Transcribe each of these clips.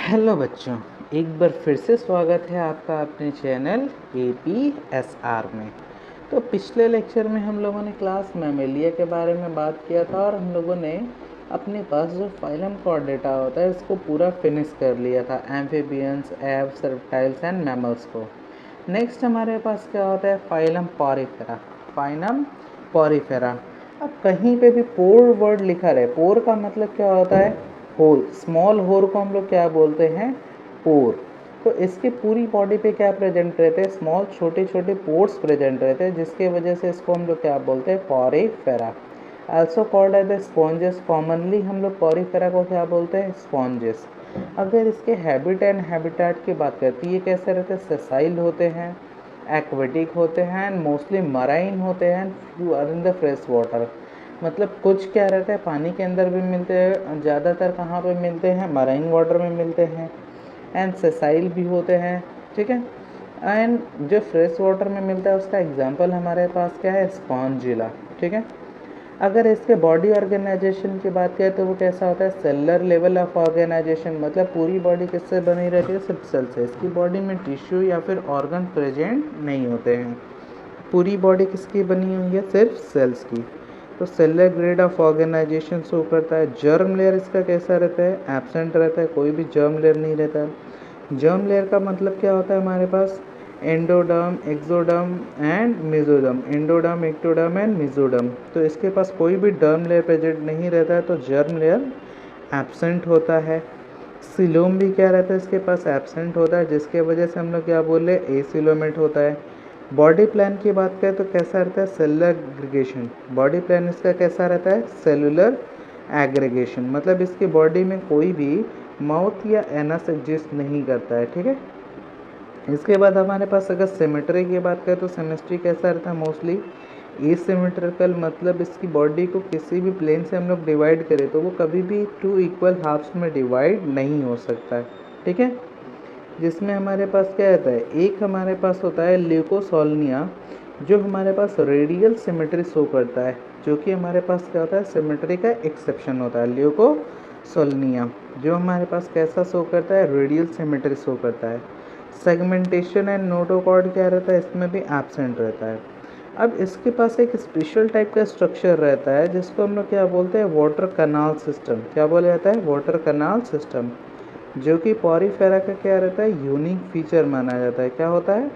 Hello बच्चों, एक बार फिर से स्वागत है आपका अपने चैनल APSR में। तो पिछले लेक्चर में हम लोगों ने क्लास मैमेलिया के बारे में बात किया था और हम लोगों ने अपने पास जो फाइलम कॉर्डेटा होता है इसको पूरा फिनिश कर लिया था, amphibians, Aves, reptiles and mammals को। नेक्स्ट हमारे पास क्या होता है, फाइलम पॉरीफेरा। Phylum Porifera. अब कहीं पे भी पोर वर्ड लिखा रहे, पोर का मतलब क्या होता है, होल। स्मॉल होल को हम लोग क्या बोलते हैं, पोर। तो इसके पूरी बॉडी पे क्या प्रेजेंट रहते हैं, स्मॉल छोटे छोटे पोर्स प्रेजेंट रहते हैं, जिसके वजह से इसको हम लोग क्या बोलते हैं, Porifera. Also called as the sponges. Commonly हम लोग पॉरीफेरा को क्या बोलते हैं, स्पॉन्जेस। अगर इसके हैबिट एंड हैबिटेट की बात करती है, ये कैसे रहते हैं, सेसाइल होते हैं, एक्वेटिक होते हैं एंड मोस्टली मराइन होते हैं, few are in the fresh water. मतलब कुछ क्या रहता है, पानी के अंदर भी मिलते हैं, ज़्यादातर कहाँ पे मिलते हैं, मराइन वाटर में मिलते हैं, एंड सेसाइल भी होते हैं। ठीक है। एंड जो फ्रेश वाटर में मिलता है उसका एग्जांपल हमारे पास क्या है, स्पॉन्जिला। ठीक है। अगर इसके बॉडी ऑर्गेनाइजेशन की बात करें तो वो कैसा होता है, सेलुलर लेवल ऑफ ऑर्गेनाइजेशन। मतलब पूरी बॉडी किससे बनी रहती है, सिर्फ सेल से। इसकी बॉडी में टिश्यू या फिर ऑर्गन प्रेजेंट नहीं होते हैं। पूरी बॉडी किसकी बनी हुई है, सिर्फ सेल्स की। तो cellular grade of organisation show करता है। जर्म लेयर इसका कैसा रहता है, एब्सेंट रहता है, कोई भी जर्म लेयर नहीं रहता है। जर्म लेयर का मतलब क्या होता है हमारे पास, endoderm, exoderm and mesoderm. Endoderm, ectoderm and mesoderm. तो इसके पास कोई भी डर्म लेयर प्रेजेंट नहीं रहता है, तो जर्म लेयर एब्सेंट होता है। सिलोम भी क्या रहता है, इसके पास एब्सेंट होता है, जिसके वजह से हम लोग क्या बोले, एसिलोमेट होता है। बॉडी प्लान की बात करें तो कैसा रहता है, सेलुलर एग्रीगेशन। बॉडी प्लान इसका कैसा रहता है, सेलुलर एग्रीगेशन। मतलब इसकी बॉडी में कोई भी माउथ या एनस एग्जिस्ट नहीं करता है। ठीक है। इसके बाद हमारे पास अगर सिमेट्री की बात करें तो सिमेट्री कैसा रहता है, मोस्टली एसिमेट्रिकल। मतलब इसकी बॉडी को किसी भी प्लेन से हम लोग डिवाइड करें तो वो कभी भी 2 इक्वल हाफ्स में डिवाइड नहीं हो सकता है। ठीक है। जिसमें हमारे पास क्या रहता है, एक हमारे पास होता है ल्यूकोसोल्निया, जो हमारे पास रेडियल सिमेट्री शो करता है, जो कि हमारे पास क्या होता है, सिमेट्री का एक्सेप्शन होता है। ल्यूकोसोल्निया जो हमारे पास कैसा शो करता है, रेडियल सिमेट्री शो करता है। सेगमेंटेशन एंड नोटोकॉर्ड क्या रहता है, इसमें भी एब्सेंट रहता है। अब इसके पास एक स्पेशल टाइप का स्ट्रक्चर रहता है, जिसको हम लोग क्या बोलते हैं, वाटर कनाल सिस्टम। क्या बोला जाता है, वाटर कनाल सिस्टम, जो कि पॉरीफेरा का क्या रहता है, यूनिक फीचर माना जाता है। क्या होता है,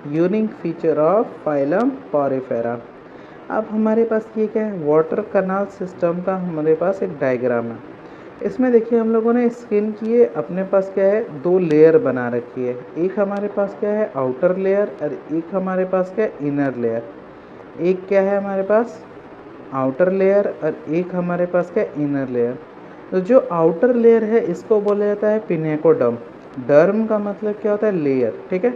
unique feature of phylum Porifera. अब हमारे पास ये क्या है, वाटर कनाल सिस्टम का हमारे पास एक डायग्राम है। इसमें देखिए हम लोगों ने स्किन की अपने पास क्या है, 2 लेयर बना रखी है। एक हमारे पास क्या है, आउटर लेयर, और एक हमारे पास क्या है, इनर लेयर। एक क्या है हमारे पास, आउटर लेयर, और एक हमारे पास क्या है, इनर लेयर। तो जो आउटर लेयर है इसको बोला जाता है पिनेकोडर्म। डर्म का मतलब क्या होता है, लेयर। ठीक है।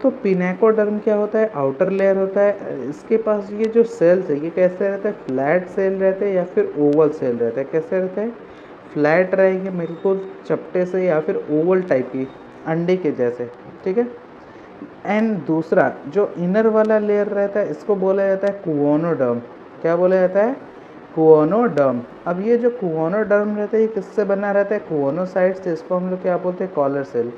तो पिनेकोडर्म क्या होता है, आउटर लेयर होता है। इसके पास ये जो सेल्स है ये कैसे रहता है, फ्लैट सेल रहते हैं या फिर ओवल सेल रहते हैं। कैसे रहते हैं, फ्लैट रहेंगे बिल्कुल चपटे से, या फिर ओवल टाइप की, अंडे के जैसे। ठीक है। एंड दूसरा जो इनर वाला लेयर रहता है इसको बोला जाता है कुओनोडर्म। क्या बोला जाता है, कुओनोडर्म। अब ये जो कुओनोडर्म रहता है ये किससे बना रहता है, कुओनोसाइट्स से। इसको हम लोग क्या बोलते हैं, कॉलर सेल।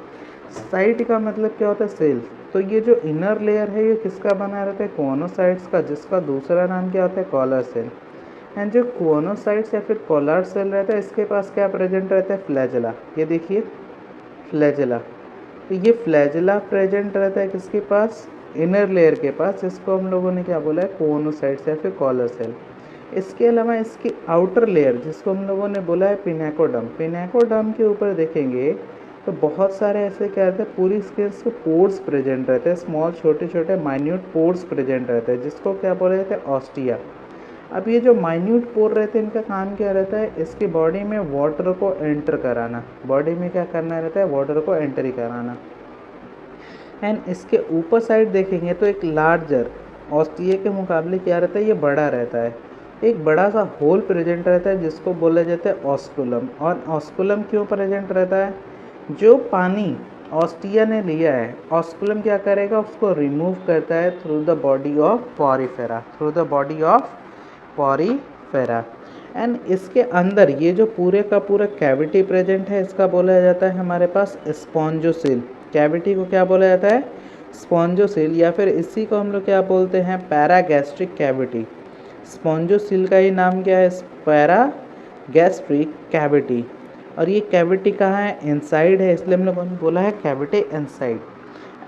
साइट का मतलब क्या होता है, सेल। तो ये जो इनर लेयर है ये किसका बना रहता है, कुओनोसाइट्स का, जिसका दूसरा नाम क्या होता है, कॉलर सेल। एंड जो कुओनोसाइट्स या फिर कॉलर सेल रहता है इसके पास क्या प्रेजेंट रहता है, फ्लैजेला। ये देखिए फ्लैजेला। तो ये फ्लैजेला प्रेजेंट रहता है किसके पास, इनर लेयर के पास, जिसको हम लोगों ने क्या बोला है, कोनोसाइट्स या फिर कॉलर सेल। इसके अलावा इसकी आउटर लेयर जिसको हम लोगों ने बोला है पिनेकोडर्म। पिनेकोडर्म के ऊपर देखेंगे तो बहुत सारे ऐसे क्या रहते हैं, पूरी स्किन के पोर्स प्रेजेंट रहते हैं, स्मॉल छोटे छोटे माइन्यूट पोर्स प्रेजेंट रहते हैं, जिसको क्या बोला जाता है, ऑस्टिया। अब ये जो माइन्यूट पोर रहते हैं इनका काम क्या रहता है, इसकी बॉडी में वाटर को एंटर कराना। बॉडी में क्या करना रहता है, वाटर को एंट्री कराना। एंड इसके ऊपर साइड देखेंगे तो एक लार्जर, ऑस्टिया के मुकाबले क्या रहता है, ये बड़ा रहता है। एक बड़ा सा होल प्रेजेंट रहता है जिसको बोला जाता है ऑस्कुलम। और ऑस्कुलम क्यों प्रेजेंट रहता है, जो पानी ऑस्टिया ने लिया है ऑस्कुलम क्या करेगा, उसको रिमूव करता है through the body of Porifera, through the body of Porifera. And इसके अंदर ये जो पूरे का पूरा कैविटी प्रेजेंट है, इसका बोला जाता है हमारे पास स्पॉन्जोसेल। कैविटी को क्या बोला जाता है? स्पॉन्जोसेल, या फिर इसी को हम लोग क्या बोलते हैं? Paragastric cavity. स्पॉन्जोसेल का ही नाम क्या है? Paragastric cavity. और ये कैविटी कहाँ है? इनसाइड है, इसलिए हम लोगों ने बोला है कैविटी इनसाइड।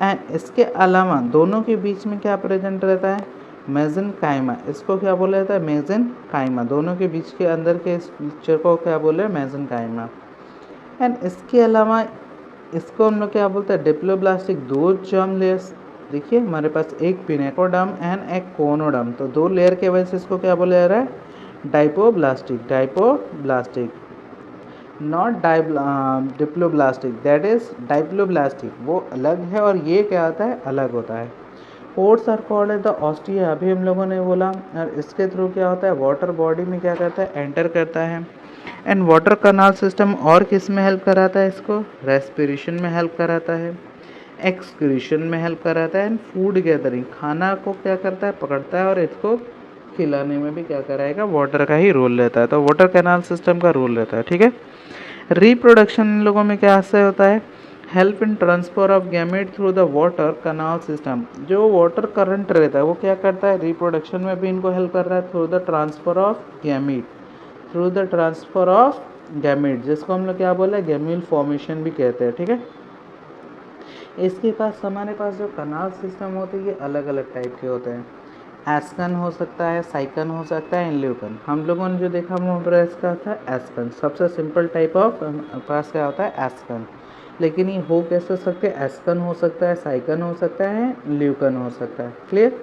एंड इसके अलावा दोनों के बीच में क्या प्रेजेंट रहता है? मेसेनकाइमा। इसको क्या बोला जाता है? मेसेनकाइमा। दोनों के बीच के अंदर के स्ट्रक्चर को क्या बोले? मेसेनकाइमा। एंड इसके अलावा इसको हम लोग क्या बोलते हैं? डिप्लोब्लास्टिक। दो जर्म लेयर्स, देखिए हमारे पास एक पिनेकोडर्म एंड एक कोनोडर्म, तो दो लेयर के वजह से इसको क्या बोला जा रहा है? डाइपोब्लास्टिक। डाइपोब्लास्टिक, नॉट डिप्लोब्लास्टिक, दैट इज डाइप्लोब्लास्टिक, वो अलग है और ये क्या होता है? अलग होता है। Pores are called the ostia, अभी हम लोगों ने बोला। और इसके थ्रू क्या होता है? वाटर बॉडी में क्या करता है? एंटर करता है। एंड वाटर कनाल सिस्टम और किस में हेल्प कराता है इसको? रेस्पिरेशन में हेल्प कराता है, एक्सक्रीशन में हेल्प कराता है, एंड फूड गैदरिंग, खाना को क्या करता है? पकड़ता है, और इसको खिलाने में भी क्या कराएगा? वाटर का ही रोल रहता है। तो वाटर कैनाल सिस्टम का रोल रहता है, ठीक है। रिप्रोडक्शन इन लोगों में क्या से होता है? Help in transfer of gamete through the water canal system. जो वाटर करंट रहता है वो क्या करता है? रिप्रोडक्शन में भी इनको हेल्प कर रहा है through the transfer of gamete, through the transfer of gamete, जिसको हम लोग क्या बोले? गैम्यूल फॉर्मेशन भी कहते हैं, ठीक है। इसके पास हमारे पास जो कनाल सिस्टम होते हैं ये अलग अलग टाइप के होते हैं। एस्कन हो सकता है, साइकन हो सकता है, इन्ल्यूकन। हम लोगों ने जो देखा मोब्रेस का था एस्कन, सबसे सिंपल टाइप ऑफ पास क्या होता है? एस्कन। लेकिन ये हो कैसे सकते हैं? एस्कन हो सकता है, साइकन हो सकता है, ल्यूकन हो सकता है। क्लियर?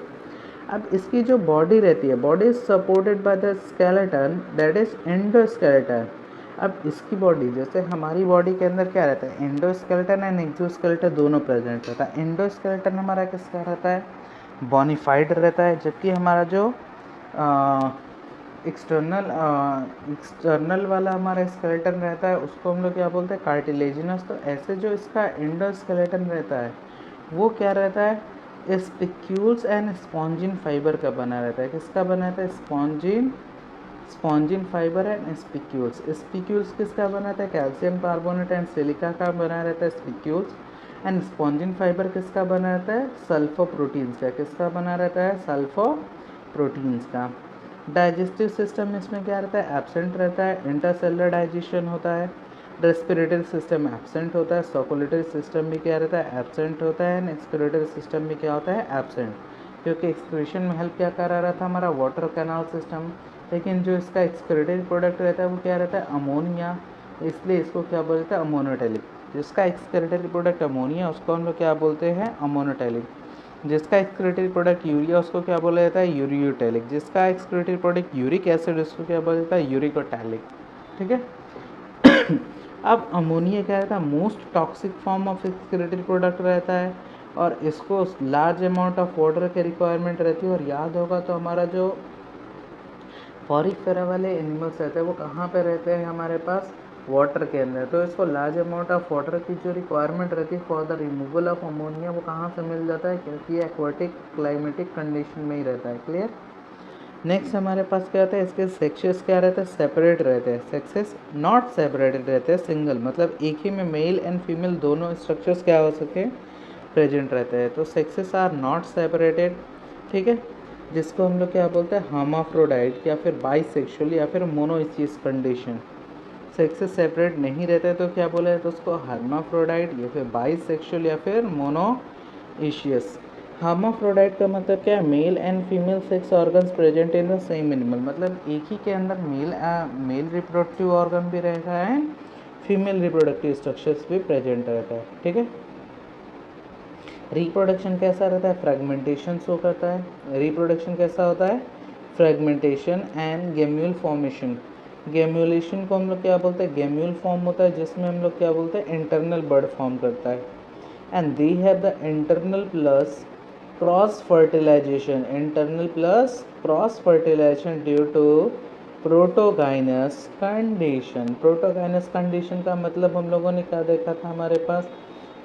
अब इसकी जो बॉडी रहती है, body is supported by the skeleton, that is endoskeleton. अब इसकी बॉडी, जैसे हमारी बॉडी के अंदर क्या रहता है? एंडोस्केलेटन एंड एक्सोस्केलेटन दोनों प्रेजेंट रहता है। एंडोस्केलेटन हमारा किसका रहता है? बोनिफाइड रहता है, जबकि हमारा जो एक्सटर्नल वाला हमारा स्केलेटन रहता है उसको हम लोग क्या बोलते हैं? कार्टिलेजिनस। तो ऐसे जो इसका एंडोस्केलेटन रहता है वो क्या रहता है? स्पिक्यूल्स एंड स्पॉन्जिन फाइबर का बना रहता है। किसका बना रहता है? Spongin fibre and spicules. Spicules किसका बना रहता है? कैल्शियम कार्बोनेट एंड सिलिका का बना रहता है स्पिक्यूल्स। एंड स्पॉन्जिन फाइबर किसका बना रहता है? सल्फो प्रोटीन्स का। किसका बना रहता है? सल्फो प्रोटीन्स का। डाइजेस्टिव सिस्टम इसमें क्या रहता है? एब्सेंट रहता है। इंटरसेलुलर डाइजेशन होता है। रेस्पिरेटरी सिस्टम एब्सेंट होता है। सर्कुलेटरी सिस्टम भी क्या रहता है? एब्सेंट होता है। एंड एक्सक्रीटरी सिस्टम भी क्या होता है? एब्सेंट, क्योंकि एक्सक्रीशन में हेल्प क्या कर रहा था? हमारा वाटर कैनाल सिस्टम। लेकिन जो इसका एक्सक्रीटरी प्रोडक्ट रहता है वो क्या रहता है? अमोनिया, इसलिए इसको क्या बोलते हैं? अमोनोटैलिक। जिसका एक्सक्रीटरी प्रोडक्ट अमोनिया उसको हम लोग क्या बोलते हैं? अमोनोटैलिक। जिसका एक्सक्रीटरी प्रोडक्ट यूरिया उसको क्या बोला जाता है? यूरियोटैलिक। जिसका एक्सक्रीटरी प्रोडक्ट यूरिक एसिड उसको क्या बोला जाता है? यूरिकोटैलिक, ठीक है। अब अमोनिया क्या रहता है? Most toxic form of excretory product रहता है, और इसको लार्ज अमाउंट ऑफ वाटर की रिक्वायरमेंट रहती है। और याद होगा तो हमारा जो पॉरीफेरा वाले एनिमल्स रहते हैं वो कहाँ पे रहते हैं? हमारे पास वाटर के अंदर। तो इसको लार्ज अमाउंट ऑफ वाटर की जो रिक्वायरमेंट रहती है for the removal of ammonia वो कहाँ से मिल जाता है? क्योंकि ये एक्वाटिक क्लाइमेटिक कंडीशन में ही रहता है। क्लियर? नेक्स्ट हमारे पास क्या होता है? इसके सेक्सेस क्या रहते हैं? सेपरेट रहते हैं। सेक्सेस नॉट सेपरेटेड रहते हैं, सिंगल, मतलब एक ही में मेल एंड फीमेल दोनों स्ट्रक्चर्स क्या हो सके? प्रेजेंट रहते हैं। तो सेक्सेस आर नॉट सेपरेटेड, ठीक है। जिसको हम लोग क्या बोलते हैं? हर्माफ्रोडाइट, या फिर बाइसेक्सुअल, या फिर मोनोइचियस कंडीशन। सेक्सेस सेपरेट नहीं रहते तो क्या बोला है? तो उसको हर्माफ्रोडाइट, या फिर बाइसेक्सुअल, या फिर मोनोइशियस। हर्माफ्रोडाइट का मतलब क्या है? Male and female sex organs present in the same animal, मतलब एक ही के अंदर मेल रिप्रोडक्टिव ऑर्गन भी रहता है, फीमेल रिप्रोडक्टिव स्ट्रक्चर्स भी प्रेजेंट रहता है, ठीक है। रिप्रोडक्शन कैसा रहता है? फ्रेगमेंटेशन शो करता है। रिप्रोडक्शन कैसा होता है? Fragmentation and gemmule formation. Gemmulation को हम लोग क्या बोलते हैं? गैम्यूल फॉर्म होता है जिसमें हम लोग क्या बोलते हैं? इंटरनल बर्ड फॉर्म करता है। And they have the internal plus cross fertilization, internal plus cross fertilization due to protogynous condition. Protogynous condition का मतलब हम लोगों ने क्या देखा था हमारे पास?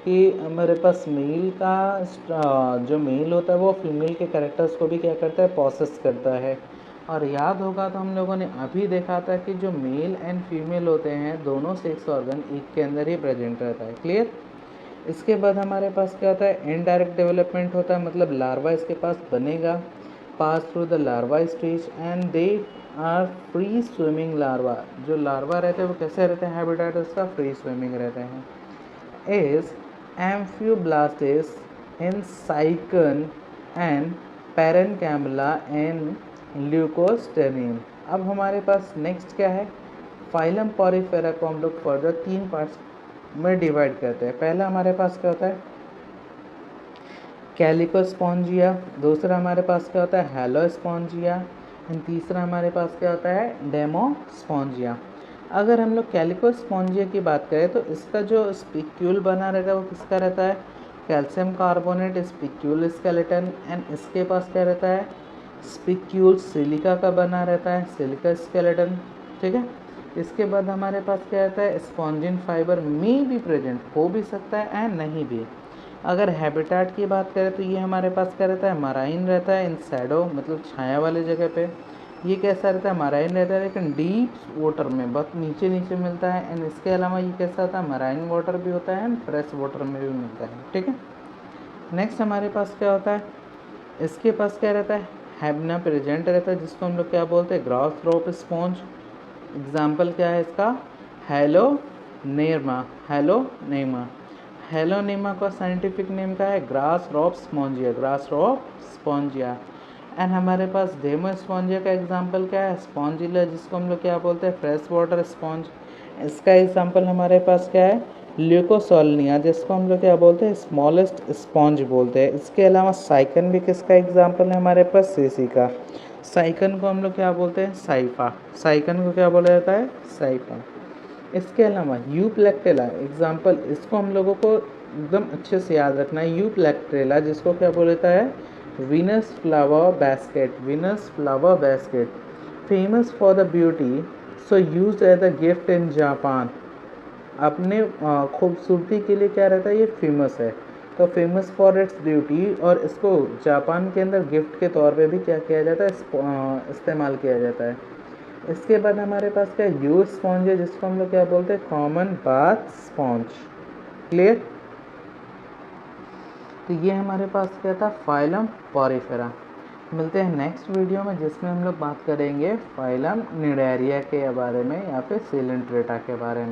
कि हमारे पास मेल का जो मेल होता है वो फीमेल के कैरेक्टर्स को भी क्या करता है? पॉसेस करता है। और याद होगा तो हम लोगों ने अभी देखा था कि जो मेल एंड फीमेल होते हैं दोनों सेक्स ऑर्गन एक के अंदर ही प्रेजेंट रहता है। क्लियर। इसके बाद हमारे पास क्या होता है, इनडायरेक्ट डेवलपमेंट होता है, मतलब लार्वा इसके पास बनेगा, pass through the larva stage and they are free swimming larva. जो लार्वा रहते हैं वो कैसे रहते हैं, हैबिटेट उसका फ्री स्विमिंग रहते हैं। is Amphiblastis in Cycon and Parenchyma and Leucosterium। अब हमारे पास नेक्स्ट क्या है, फाइलम पॉरीफेरा को हम लोग फर्दर 3 पार्ट्स में डिवाइड करते हैं। पहला हमारे पास क्या होता है, कैलिकोस्पॉन्जिया, दूसरा हमारे पास क्या होता है, हेलोस्पॉन्जिया, एंड तीसरा हमारे पास क्या होता है, डेमोस्पॉन्जिया। अगर हम लोग कैलिकोस्पॉन्जिया की बात करें तो इसका जो स्पिक्यूल बना रहता है वो किसका रहता है, calcium carbonate spicule skeleton, and इसके पास क्या रहता है, स्पिक्यूल सिलिका का बना रहता है, सिलिका स्केलेटन। ठीक है। इसके बाद हमारे पास क्या रहता है, स्पॉन्जिन फाइबर में भी प्रेजेंट हो भी सकता है एंड नहीं भी। अगर हैबिटेट की बात करें तो ये हमारे पास क्या रहता है, मराइन रहता है, इन शैडो मतलब छाया वाले जगह पे। ये कैसा रहता है, मराइन रहता है लेकिन डीप वाटर में, बहुत नीचे नीचे मिलता है। एंड इसके अलावा ये कैसा होता है, मराइन वाटर भी होता है एंड फ्रेश वाटर में भी मिलता है। ठीक है। नेक्स्ट हमारे पास क्या होता है, इसके पास क्या रहता है, हैबना प्रेजेंट रहता है, जिसको हम लोग क्या बोलते हैं, ग्रास रोप स्पॉन्ज। एग्जाम्पल क्या है इसका, हेलोनेमा, हेलोनेमा। हेलोनेमा का साइंटिफिक नेम क्या है, grass rope spongia, grass rope spongia. And हमारे पास डेमोस्पॉन्जिया का एग्जांपल क्या है, स्पॉन्जिला, जिसको हम लोग क्या बोलते हैं, फ्रेश वाटर स्पॉन्ज। इसका एग्जांपल हमारे पास क्या है, ल्यूकोसोलनिया, जिसको हम लोग क्या बोलते हैं, स्मॉलेस्ट स्पॉन्ज बोलते हैं। इसके अलावा साइकन भी किसका एग्जांपल है हमारे पास, सीसी का। साइकन को हम लोग क्या बोलते हैं, साइफा। साइकन को क्या बोला जाता है, साइफा। इसके अलावा यूप्लेक्टेला एग्जाम्पल, इसको हम लोगों को एकदम अच्छे से याद रखना है, यूप्लेक्टेला, जिसको क्या बोलता है, Venus flower basket, Venus flower basket, famous for the beauty, so use as a gift in Japan. अपने खूबसूरती के लिए क्या रहता है, ये फेमस है, तो फेमस फॉर इट्स ब्यूटी, और इसको जापान के अंदर गिफ्ट के तौर पे भी क्या किया जाता है, इस्तेमाल किया जाता है। इसके बाद हमारे पास क्या, यू स्पॉन्ज है, जिसको हम लोग क्या बोलते हैं, कॉमन बाथ स्पॉन्ज। क्लियर। तो ये हमारे पास क्या था, फाइलम पॉरीफेरा। मिलते हैं नेक्स्ट वीडियो में, जिसमें हम लोग बात करेंगे फाइलम निडारिया के बारे में या फिर सिलेंट्रेटा के बारे में।